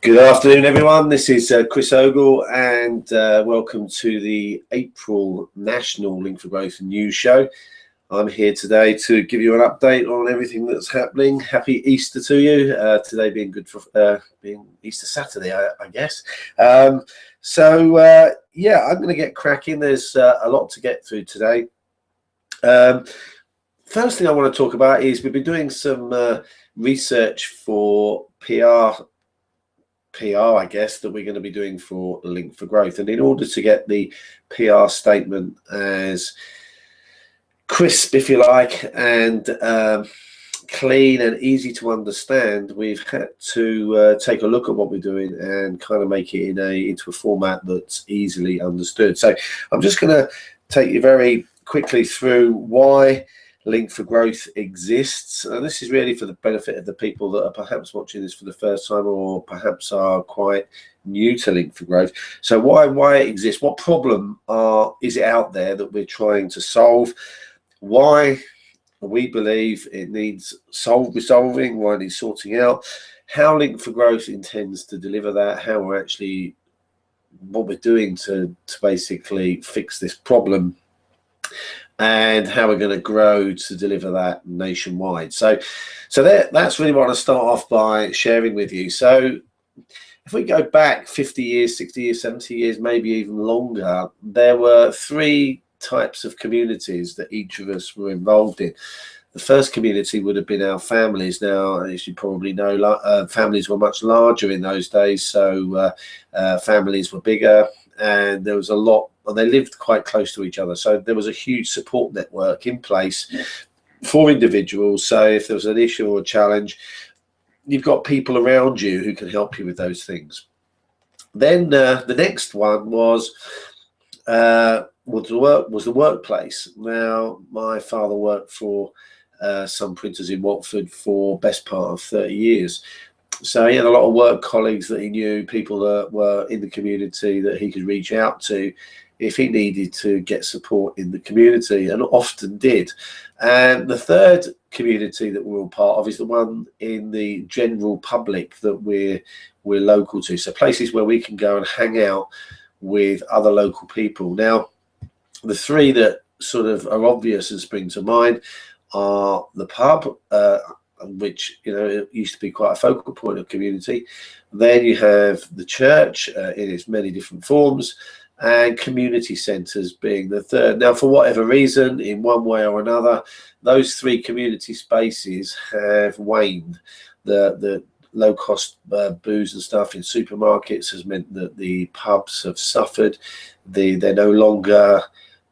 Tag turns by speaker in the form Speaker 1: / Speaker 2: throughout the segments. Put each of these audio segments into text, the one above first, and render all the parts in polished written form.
Speaker 1: Good afternoon, everyone. This is Chris Ogle, and welcome to the April National Link for Growth News Show. I'm here today to give you an update on everything that's happening. Happy Easter to you. Today being good for being Easter Saturday, I guess. Yeah, I'm going to get cracking. There's a lot to get through today. First thing I want to talk about is we've been doing some research for PR, I guess, that we're going to be doing for Link for Growth. And in order to get the PR statement as crisp, if you like, and clean and easy to understand, we've had to take a look at what we're doing and kind of make it into a format that's easily understood. So I'm just going to take you very quickly through why Link for Growth exists, and this is really for the benefit of the people that are perhaps watching this for the first time or perhaps are quite new to Link for Growth. So why it exists, what problem is it out there that we're trying to solve, why we believe it needs resolving, why it needs sorting out, how Link for Growth intends to deliver that, how we're actually, what we're doing to basically fix this problem, and how we're going to grow to deliver that nationwide. So that's really what I start off by sharing with you. So if we go back 50 years, 60 years, 70 years, maybe even longer, there were three types of communities that each of us were involved in. The first community would have been our families. Now, as you probably know, families were much larger in those days, so families were bigger, and there was a lot, and they lived quite close to each other. So there was a huge support network in place for individuals. So if there was an issue or a challenge, you've got people around you who can help you with those things. Then the next one was the workplace. Now, my father worked for some printers in Watford for best part of 30 years. So he had a lot of work colleagues that he knew, people that were in the community that he could reach out to if he needed to get support in the community, and often did. And the third community that we're all part of is the one in the general public that we're local to. So places where we can go and hang out with other local people. Now, the three that sort of are obvious and spring to mind are the pub, which, you know, it used to be quite a focal point of community. Then you have the church in its many different forms, and community centres being the third. Now, for whatever reason, in one way or another, those three community spaces have waned. The low-cost booze and stuff in supermarkets has meant that the pubs have suffered. They're no longer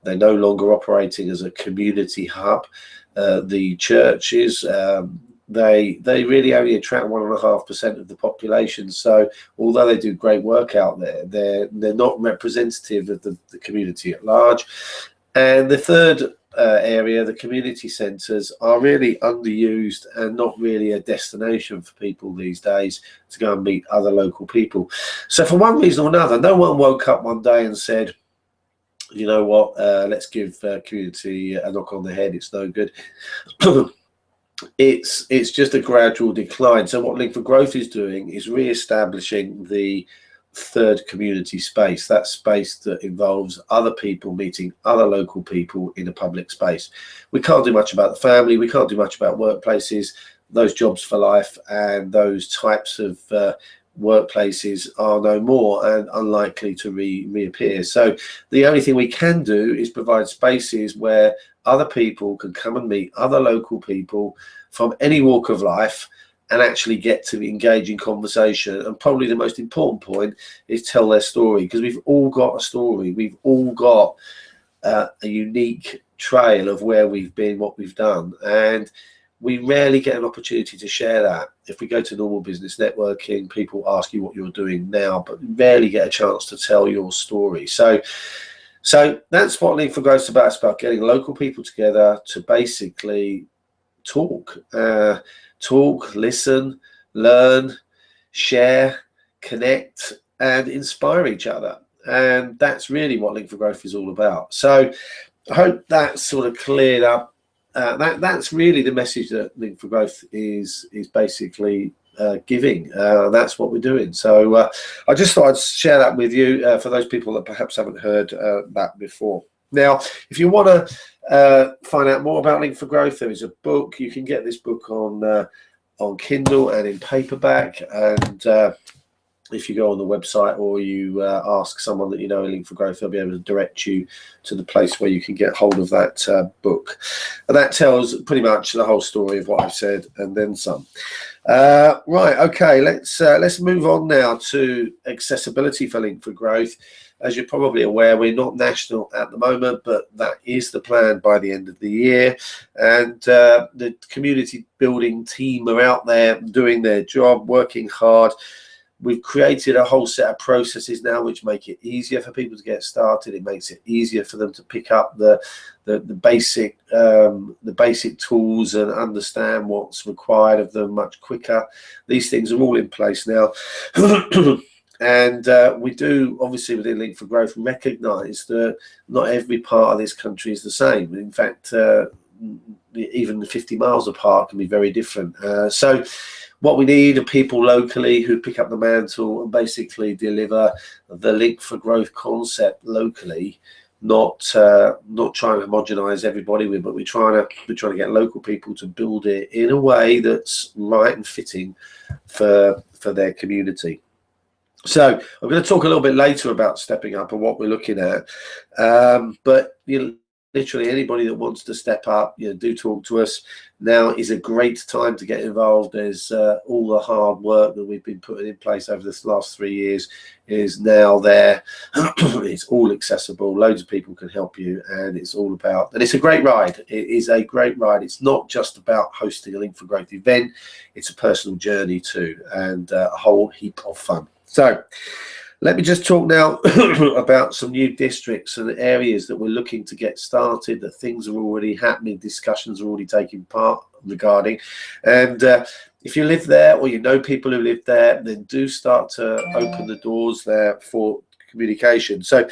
Speaker 1: operating as a community hub. The churches, they really only attract 1.5% of the population. So although they do great work out there, they're not representative of the community at large. And the third area, the community centres, are really underused and not really a destination for people these days to go and meet other local people. So for one reason or another, no one woke up one day and said, you know what, let's give community a knock on the head, it's no good. It's just a gradual decline. So what Link for Growth is doing is re-establishing the third community space, that space that involves other people meeting other local people in a public space. We can't do much about the family, we can't do much about workplaces. Those jobs for life and those types of workplaces are no more and unlikely to reappear. So the only thing we can do is provide spaces where other people can come and meet other local people from any walk of life and actually get to engage in conversation. And probably the most important point is tell their story, because we've all got a story. We've all got a unique trail of where we've been, what we've done, and we rarely get an opportunity to share that. If we go to normal business networking, people ask you what you're doing now, but rarely get a chance to tell your story. So that's what Link for Growth is about. It's about getting local people together to basically talk, listen, learn, share, connect, and inspire each other. And that's really what Link for Growth is all about. So I hope that's sort of cleared up. That's really the message that Link for Growth is basically giving. That's what we're doing. So I just thought I'd share that with you for those people that perhaps haven't heard that before. Now, if you want to find out more about Link for Growth, there is a book. You can get this book on Kindle and in paperback, and if you go on the website or you ask someone that you know in Link for Growth, they'll be able to direct you to the place where you can get hold of that book. And that tells pretty much the whole story of what I've said and then some. Right, okay, let's move on now to accessibility for Link for Growth. As you're probably aware, we're not national at the moment, but that is the plan by the end of the year. And the community building team are out there doing their job, working hard. We've created a whole set of processes now which make it easier for people to get started. It makes it easier for them to pick up the basic tools and understand what's required of them much quicker. These things are all in place now. And we do, obviously, within Link for Growth, recognise that not every part of this country is the same. In fact, even 50 miles apart can be very different. So what we need are people locally who pick up the mantle and basically deliver the Link for Growth concept locally, not trying to homogenise everybody with, but we're trying to get local people to build it in a way that's right and fitting for their community. So I'm going to talk a little bit later about stepping up and what we're looking at, but literally anybody that wants to step up, do talk to us. Now is a great time to get involved. There's all the hard work that we've been putting in place over this last 3 years is now there. It's all accessible. Loads of people can help you, and it's all about, and it's a great ride. It is a great ride. It's not just about hosting a Link for Growth event. It's a personal journey too, and a whole heap of fun. So let me just talk now about some new districts and areas that we're looking to get started, that things are already happening, discussions are already taking part regarding. And if you live there or you know people who live there, then do start to open the doors there for communication. So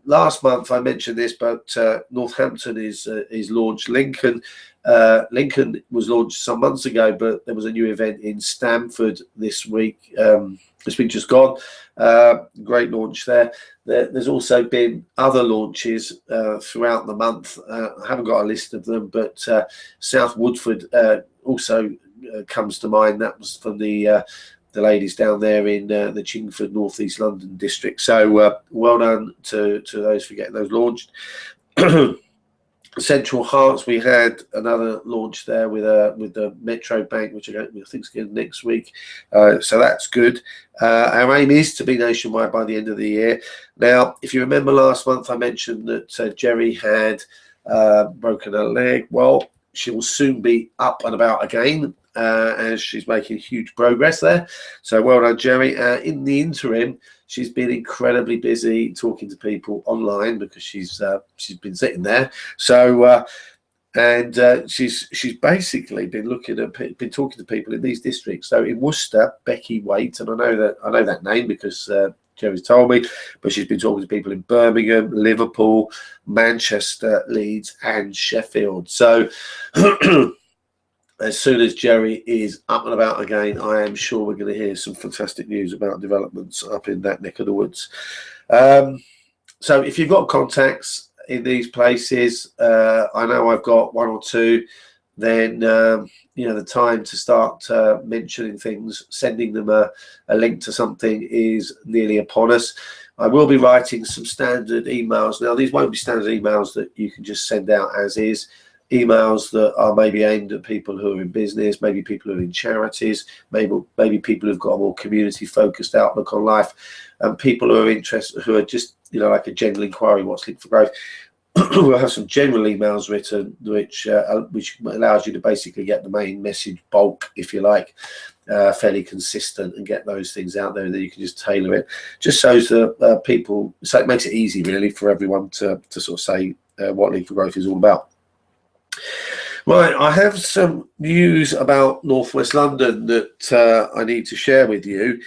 Speaker 1: last month I mentioned this, but Northampton is launched. Lincoln was launched some months ago, but there was a new event in Stamford this week. This week just gone. Great launch there. There's also been other launches throughout the month. I haven't got a list of them, but South Woodford also comes to mind. That was from the ladies down there in the Chingford, North East London district. So well done to those for getting those launched. Central Hearts, we had another launch there with the Metro Bank, which I think is going next week. So that's good. Our aim is to be nationwide by the end of the year. Now, if you remember last month, I mentioned that Jerry had broken her leg. Well, she will soon be up and about again, as she's making huge progress there. So well done, Jerry. In the interim, she's been incredibly busy talking to people online because she's been sitting there. So she's basically been talking to people in these districts. So in Worcester, Becky Waite, and I know that name because Jerry's told me, but she's been talking to people in Birmingham, Liverpool, Manchester, Leeds, and Sheffield. So as soon as Jerry is up and about again, I am sure we're going to hear some fantastic news about developments up in that neck of the woods. So if you've got contacts in these places, I know I've got one or two, then the time to start mentioning things, sending them a link to something is nearly upon us. I will be writing some standard emails. Now, these won't be standard emails that you can just send out as is. Emails that are maybe aimed at people who are in business, maybe people who are in charities, maybe people who've got a more community-focused outlook on life, and people who are interested, who are just like a general inquiry, what's Link for Growth. We'll have some general emails written, which allows you to basically get the main message bulk, if you like, fairly consistent, and get those things out there. And then you can just tailor it, just so that people. So it makes it easy, really, for everyone to sort of say what Link for Growth is all about. Right, I have some news about Northwest London that I need to share with you.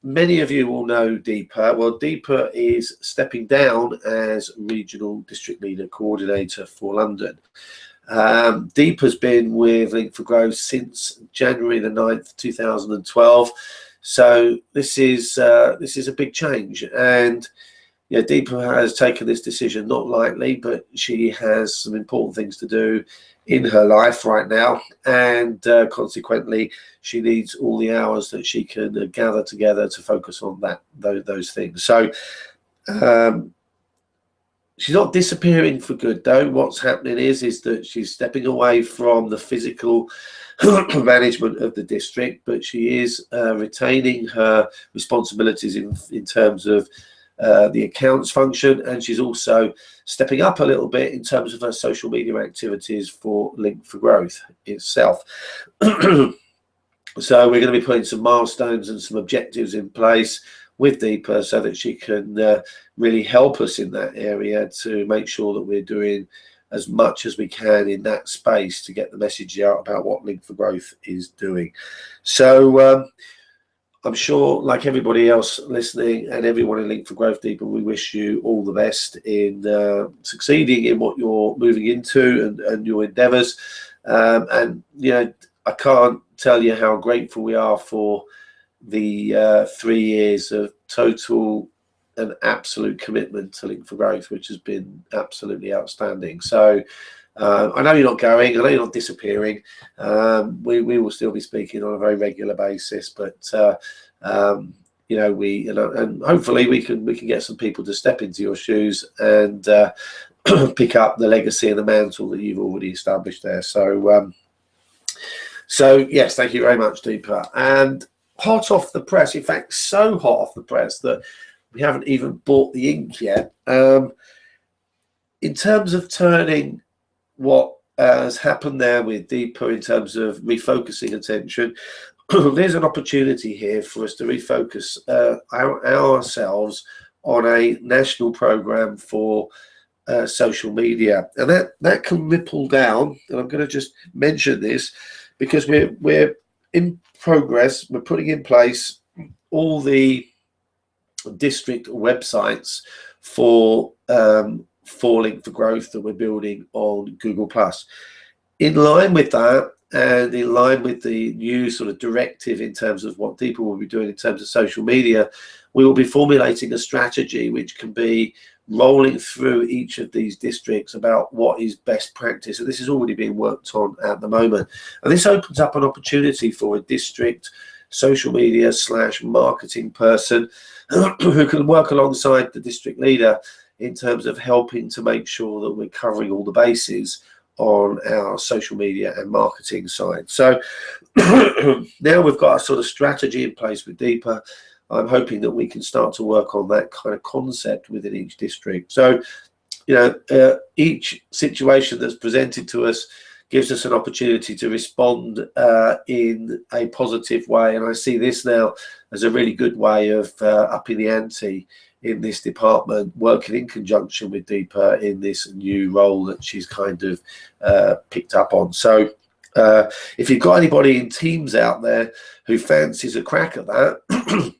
Speaker 1: Many of you will know Deepa. Well, Deepa is stepping down as Regional District Leader Coordinator for London. Deepa's been with Link for Growth since January the 9th, 2012. So this is a big change, and yeah, Deepa has taken this decision not lightly, but she has some important things to do in her life right now, and consequently, she needs all the hours that she can gather together to focus on those things. So she's not disappearing for good, though. What's happening is that she's stepping away from the physical management of the district, but she is retaining her responsibilities in terms of the accounts function, and she's also stepping up a little bit in terms of her social media activities for Link for Growth itself. So we're going to be putting some milestones and some objectives in place with Deepa so that she can really help us in that area to make sure that we're doing as much as we can in that space to get the message out about what Link for Growth is doing. So I'm sure, like everybody else listening and everyone in Link for Growth, Deepa, we wish you all the best in succeeding in what you're moving into and your endeavors. And, you know, I can't tell you how grateful we are for the 3 years of total and absolute commitment to Link for Growth, which has been absolutely outstanding. So I know you're not going, I know you're not disappearing. We will still be speaking on a very regular basis, but you know, and hopefully we can get some people to step into your shoes and pick up the legacy and the mantle that you've already established there. So so yes, thank you very much, Deepa. And hot off the press, in fact, so hot off the press that we haven't even bought the ink yet. In terms of turning what has happened there with Deepa in terms of refocusing attention, there's an opportunity here for us to refocus ourselves on a national program for social media, and that can ripple down. And I'm going to just mention this because we're in progress. We're putting in place all the district websites for Link for Growth that we're building on Google+. In line with that, and in line with the new sort of directive in terms of what Deepa will be doing in terms of social media, we will be formulating a strategy which can be rolling through each of these districts about what is best practice. And this is already being worked on at the moment. And this opens up an opportunity for a district social media / marketing person who can work alongside the district leader in terms of helping to make sure that we're covering all the bases on our social media and marketing side. So now we've got a sort of strategy in place with Deepa. I'm hoping that we can start to work on that kind of concept within each district. So, you know, each situation that's presented to us gives us an opportunity to respond in a positive way. And I see this now as a really good way of upping the ante in this department, working in conjunction with Deepa in this new role that she's kind of picked up on. So if you've got anybody in teams out there who fancies a crack at that,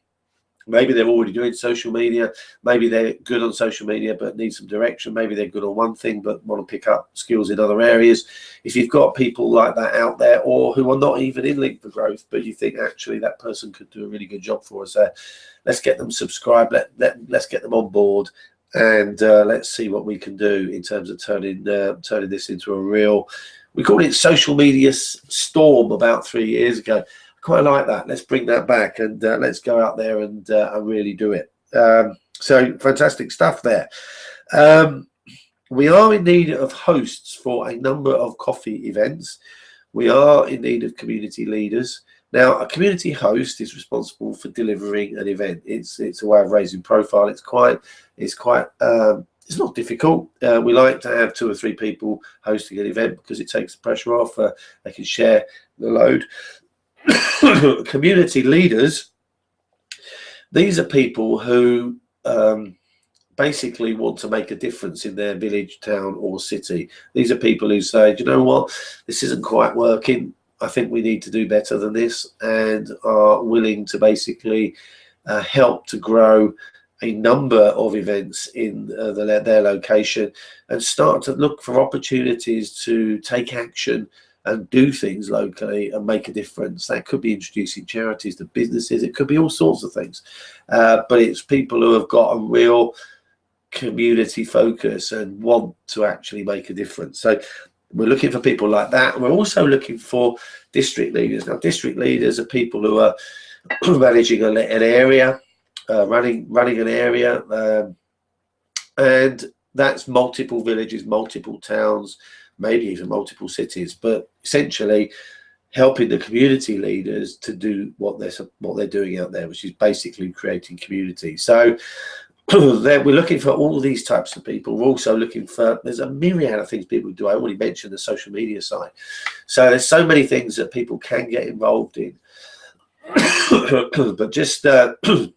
Speaker 1: maybe they're already doing social media, maybe they're good on social media but need some direction, maybe they're good on one thing but want to pick up skills in other areas. If you've got people like that out there, or who are not even in Link for Growth, but you think actually that person could do a really good job for us there, let's get them subscribed, let's get them on board, and let's see what we can do in terms of turning this into a real, we called it social media storm about 3 years ago. Quite like that. Let's bring that back, and let's go out there and really do it. So fantastic stuff there. We are in need of hosts for a number of coffee events. We are in need of community leaders. Now, a community host is responsible for delivering an event. It's a way of raising profile. It's not difficult. We like to have 2 or 3 people hosting an event because it takes the pressure off. They can share the load. Community leaders, these are people who basically want to make a difference in their village, town or city. These are people who say, do you know what, this isn't quite working, I think we need to do better than this, and are willing to basically help to grow a number of events in their location, and start to look for opportunities to take action and do things locally and make a difference. That could be introducing charities to businesses. It could be all sorts of things. But it's people who have got a real community focus and want to actually make a difference. So we're looking for people like that. We're also looking for district leaders. Now, district leaders are people who are managing an area, running an area, and that's multiple villages, multiple towns, maybe even multiple cities, but essentially helping the community leaders to do what they're doing out there, which is basically creating community. So we're looking for all these types of people. We're also looking for, there's a myriad of things people do. I already mentioned the social media side. So there's so many things that people can get involved in. But just there are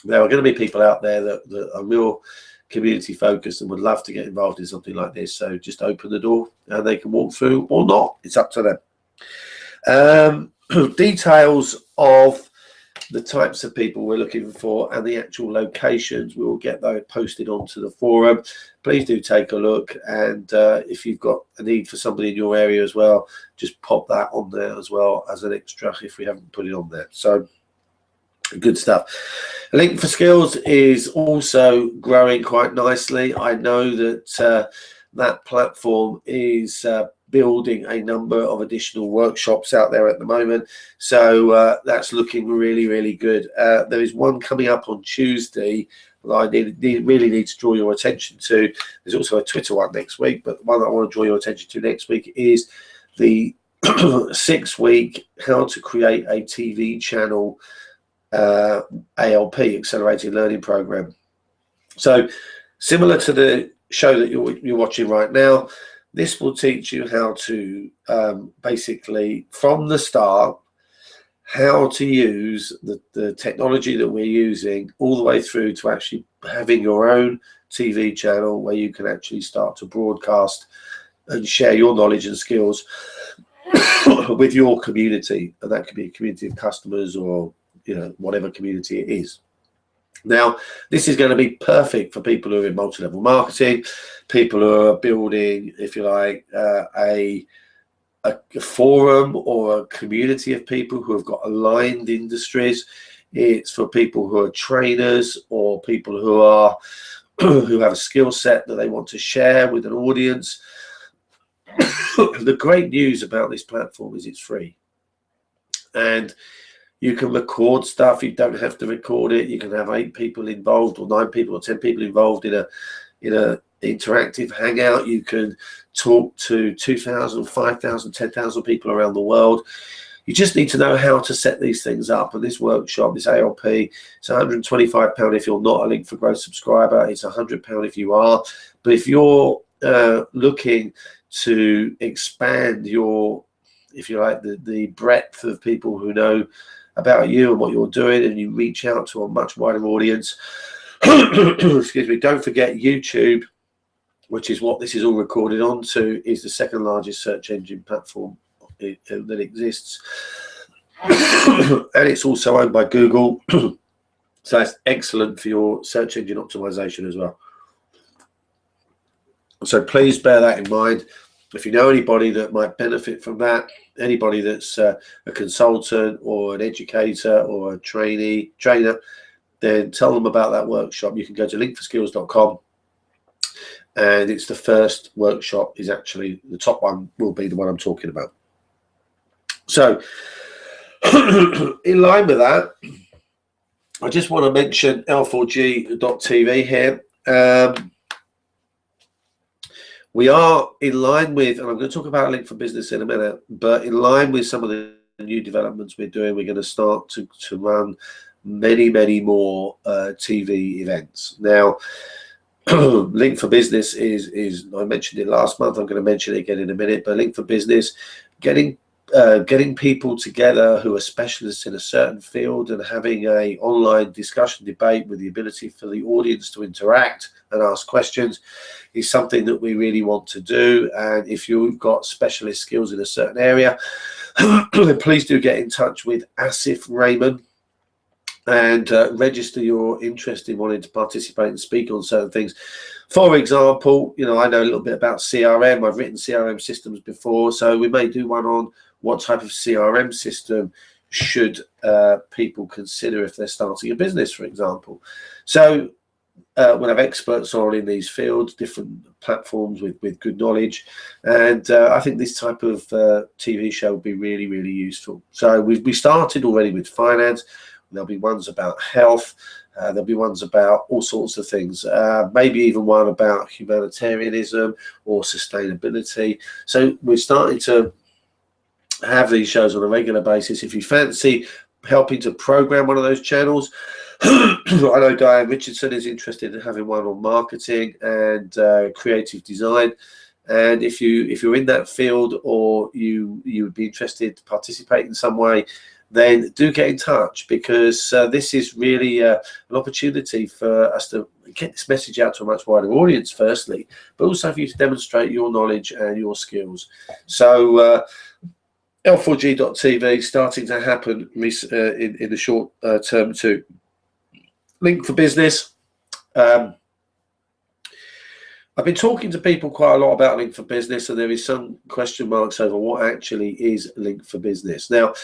Speaker 1: going to be people out there that are real community focused and would love to get involved in something like this. So just open the door and they can walk through or not. It's up to them. Details of the types of people we're looking for and the actual locations, we will get those posted onto the forum. Please do take a look, and if you've got a need for somebody in your area as well, just pop that on there as well as an extra if we haven't put it on there. So good stuff. Link for Skills is also growing quite nicely. I know that that platform is building a number of additional workshops out there at the moment, so that's looking really, really good. There is one coming up on Tuesday that I really need to draw your attention to. There's also a Twitter one next week, but the one that I want to draw your attention to next week is the 6-week how to create a TV channel ALP, Accelerated Learning Program. So similar to the show that you're watching right now, this will teach you how to basically from the start how to use the technology that we're using all the way through to actually having your own TV channel where you can actually start to broadcast and share your knowledge and skills with your community, and that could be a community of customers or whatever community it is. Now, this is going to be perfect for people who are in multi-level marketing, people who are building, if you like, a forum or a community of people who have got aligned industries. It's for people who are trainers or people who are who have a skill set that they want to share with an audience. The great news about this platform is it's free, and you can record stuff. You don't have to record it. You can have 8 people involved, or 9 people, or 10 people involved in a interactive hangout. You can talk to 2,000, 5,000, 10,000 people around the world. You just need to know how to set these things up. And this workshop, this ALP, it's £125 if you're not a Link for Growth subscriber. It's £100 if you are. But if you're looking to expand your, if you like, the breadth of people who know about you and what you're doing, and you reach out to a much wider audience, excuse me, don't forget YouTube, which is what this is all recorded onto, is the second largest search engine platform that exists. And it's also owned by Google. So it's excellent for your search engine optimization as well. So please bear that in mind. If you know anybody that might benefit from that, anybody that's a consultant or an educator or a trainer, then tell them about that workshop. You can go to linkforskills.com, and it's the first workshop, is actually the top one, will be the one I'm talking about. So in line with that, I just want to mention AlphaG.tv here. We are in line with, and I'm going to talk about Link for Business in a minute, but in line with some of the new developments we're doing, we're going to start to run many, many more TV events. Now, Link for Business is, I mentioned it last month, I'm going to mention it again in a minute, but Link for Business, getting people together who are specialists in a certain field and having a online discussion debate with the ability for the audience to interact and ask questions is something that we really want to do. And if you've got specialist skills in a certain area, please do get in touch with Asif Rahman and register your interest in wanting to participate and speak on certain things. For example, you know, I know a little bit about CRM. I've written CRM systems before, so we may do one on what type of CRM system should people consider if they're starting a business, for example. So we'll have experts on in these fields, different platforms with good knowledge, and I think this type of TV show will be really, really useful. So we started already with finance. There'll be ones about health. There'll be ones about all sorts of things, maybe even one about humanitarianism or sustainability. So we're starting to have these shows on a regular basis. If you fancy helping to program one of those channels, I know Diane Richardson is interested in having one on marketing and creative design. And if you're in that field, or you would be interested to participate in some way, then do get in touch, because this is really an opportunity for us to get this message out to a much wider audience, firstly, but also for you to demonstrate your knowledge and your skills. So L4G.TV starting to happen in the short term too. Link for Business. I've been talking to people quite a lot about Link for Business, and there is some question marks over what actually is Link for Business. Now,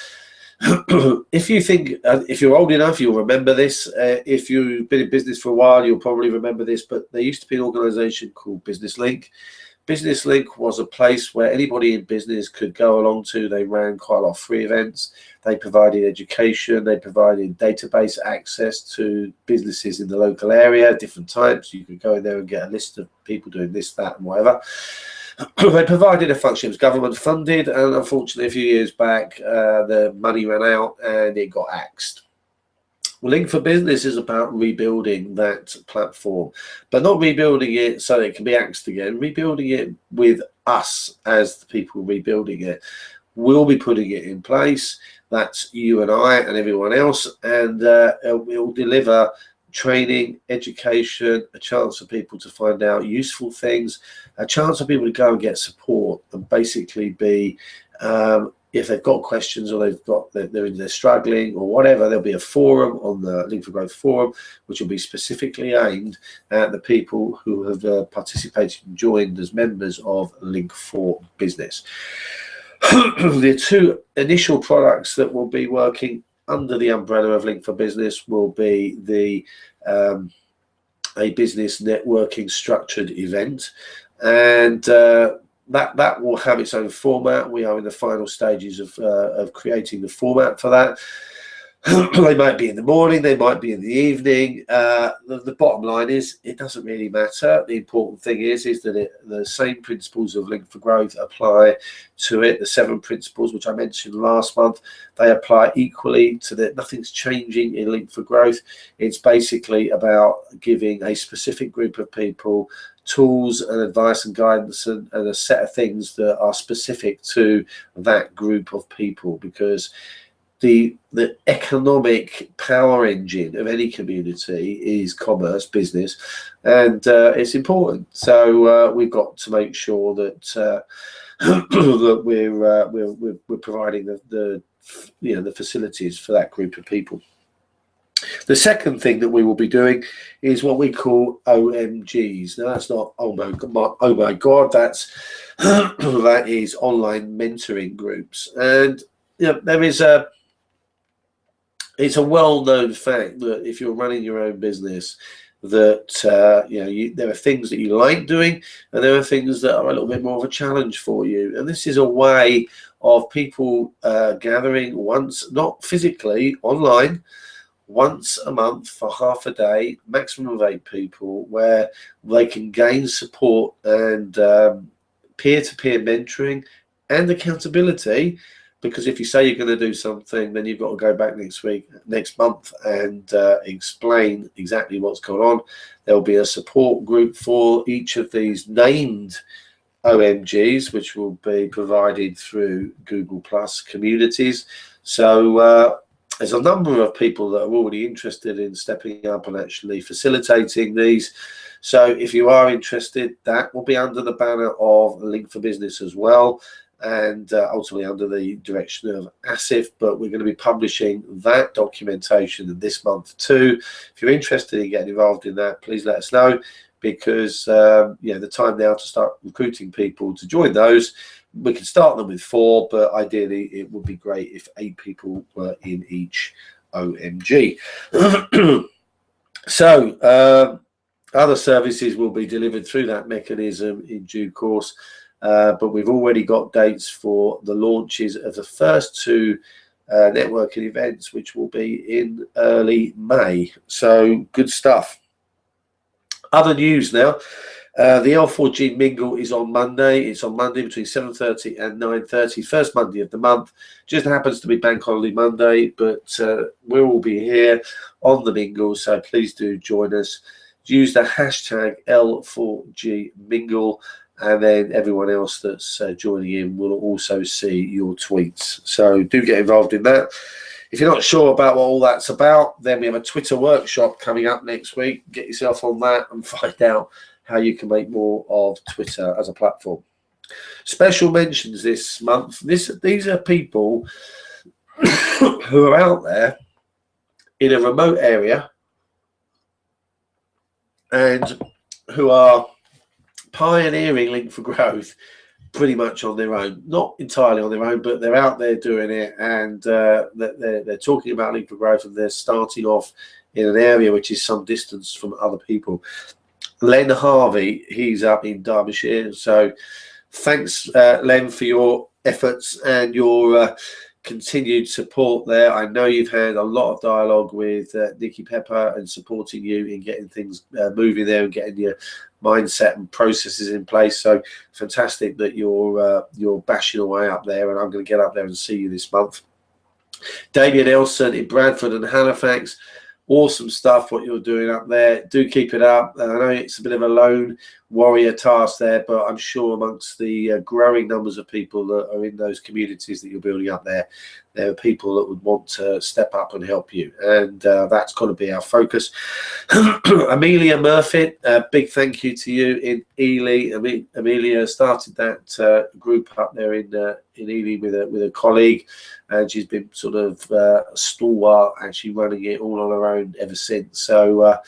Speaker 1: if you think, if you're old enough, you'll remember this. If you've been in business for a while, you'll probably remember this, but there used to be an organization called Business Link. Business Link was a place where anybody in business could go along to. They ran quite a lot of free events. They provided education. They provided database access to businesses in the local area, different types. You could go in there and get a list of people doing this, that, and whatever. They provided a function. It was government funded, and unfortunately a few years back the money ran out and it got axed. Well, Link for Business is about rebuilding that platform, but not rebuilding it so it can be axed again, rebuilding it with us as the people rebuilding it. We'll be putting it in place. That's you and I and everyone else, and it will deliver training, education, a chance for people to find out useful things, a chance for people to go and get support and basically be, if they've got questions or they're struggling or whatever, there'll be a forum on the Link for Growth forum, which will be specifically aimed at the people who have participated and joined as members of Link for Business. The two initial products that will be working under the umbrella of Link for Business will be the a business networking structured event, and that will have its own format. We are in the final stages of creating the format for that. They might be in the morning, they might be in the evening. The bottom line is, it doesn't really matter. The important thing is that the same principles of Link for Growth apply to it. The 7 principles, which I mentioned last month, they apply equally to that. Nothing's changing in Link for Growth. It's basically about giving a specific group of people tools and advice and guidance and a set of things that are specific to that group of people, because the economic power engine of any community is commerce, business, and it's important. So we've got to make sure that that we're providing the facilities for that group of people. The second thing that we will be doing is what we call OMGs. Now, that's not oh my god, that's that is online mentoring groups, and there is it's a well-known fact that if you're running your own business, that there are things that you like doing, and there are things that are a little bit more of a challenge for you. And this is a way of people gathering once, not physically, online, once a month for half a day, maximum of 8 people, where they can gain support and peer-to-peer mentoring and accountability. Because if you say you're going to do something, then you've got to go back next month and explain exactly what's going on. There'll be a support group for each of these named OMGs, which will be provided through Google Plus communities. So there's a number of people that are already interested in stepping up and actually facilitating these. So if you are interested, that will be under the banner of Link for Business as well. and ultimately under the direction of ASIF, but we're going to be publishing that documentation this month too. If you're interested in getting involved in that, please let us know, because the time now to start recruiting people to join those. We can start them with 4, but ideally it would be great if 8 people were in each OMG. So other services will be delivered through that mechanism in due course, but we've already got dates for the launches of the first 2 networking events, which will be in early May. So good stuff. Other news now. The AlphaG Mingle is on Monday. It's on Monday between 7:30 and 9:30, first Monday of the month. Just happens to be Bank Holiday Monday, but we'll all be here on the Mingle, so please do join us. Use the hashtag L4G Mingle, and then everyone else that's joining in will also see your tweets. So do get involved in that. If you're not sure about what all that's about, then we have a Twitter workshop coming up next week. Get yourself on that and find out how you can make more of Twitter as a platform. Special mentions this month. These are people who are out there in a remote area and who are pioneering Link for Growth pretty much on their own. Not entirely on their own, but they're out there doing it, and they're talking about Link for Growth, and they're starting off in an area which is some distance from other people. Len Harvey, he's up in Derbyshire. So thanks, Len, for your efforts and your continued support there. I know you've had a lot of dialogue with Nikki Pepper and supporting you in getting things moving there and getting your mindset and processes in place. So fantastic that you're bashing away up there, and I'm going to get up there and see you this month. Damien Elson in Bradford and Halifax. Awesome stuff what you're doing up there. Do keep it up. I know it's a bit of a lone warrior task there, but I'm sure amongst the growing numbers of people that are in those communities that you're building up there are people that would want to step up and help you, and that's got to be our focus. Amelia Murphy, a big thank you to you in Ely. Amelia started that group up there in Ely with a colleague, and she's been sort of a stalwart, actually running it all on her own ever since. So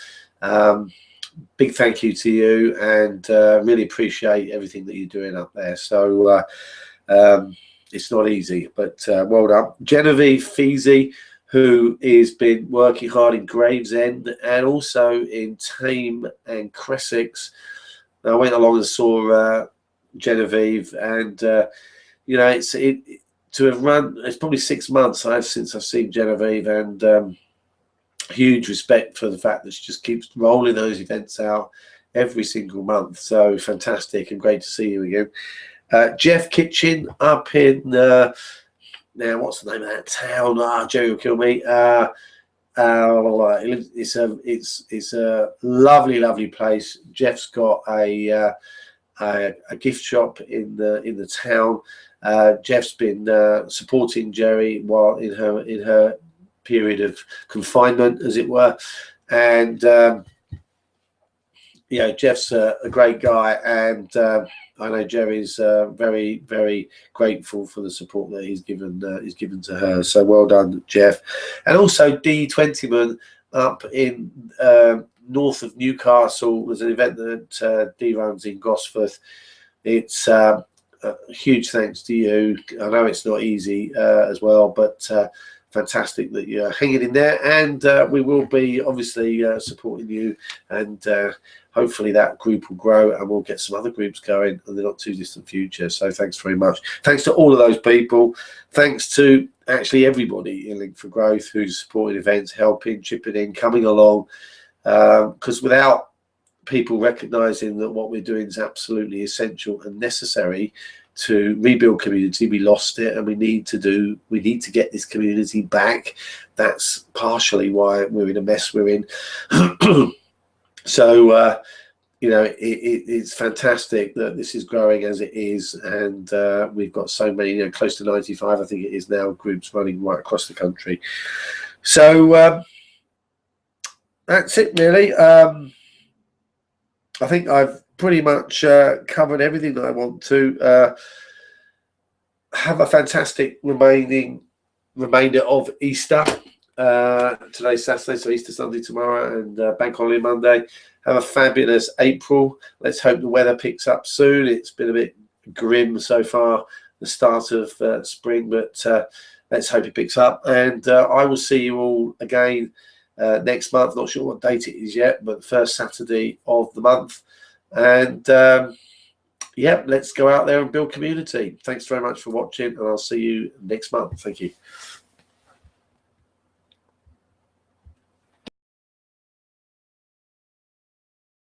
Speaker 1: big thank you to you, and really appreciate everything that you're doing up there. So it's not easy, but well done. Genevieve Feasy, who has been working hard in Gravesend and also in Tame and Cressex. I went along and saw Genevieve, and you know, to have run, it's probably 6 months since I've seen Genevieve, and huge respect for the fact that she just keeps rolling those events out every single month. So fantastic and great to see you again. Jeff Kitchen up in now, what's the name of that town? Jerry will kill me. It's a lovely place. Jeff's got a gift shop in the town. Jeff's been supporting Jerry while in her period of confinement, as it were, and Jeff's a great guy, and I know Jerry's very, very grateful for the support that he's given to her. So well done, Jeff. And also D Twentyman up in north of Newcastle. There's an event that D runs in Gosforth. It's a huge thanks to you. I know it's not easy as well, but fantastic that you're hanging in there, and we will be obviously supporting you, and hopefully that group will grow, and we'll get some other groups going in the not too distant future. So thanks very much. Thanks to all of those people. Thanks to actually everybody in Link for Growth who's supporting events, helping, chipping in, coming along, because without people recognizing that what we're doing is absolutely essential and necessary to rebuild community, we lost it, and we need to get this community back. That's partially why we're in a mess we're in. So it's fantastic that this is growing as it is, and we've got so many, close to 95 I think it is now, groups running right across the country. So that's it really. I think I've pretty much covered everything that I want to. have a fantastic remainder of Easter. Today's Saturday, so Easter Sunday tomorrow, and Bank Holiday Monday. Have a fabulous April. Let's hope the weather picks up soon. It's been a bit grim so far, the start of spring, but let's hope it picks up. And I will see you all again next month. Not sure what date it is yet, but the first Saturday of the month. And yeah, let's go out there and build community. Thanks very much for watching, and I'll see you next month. Thank you.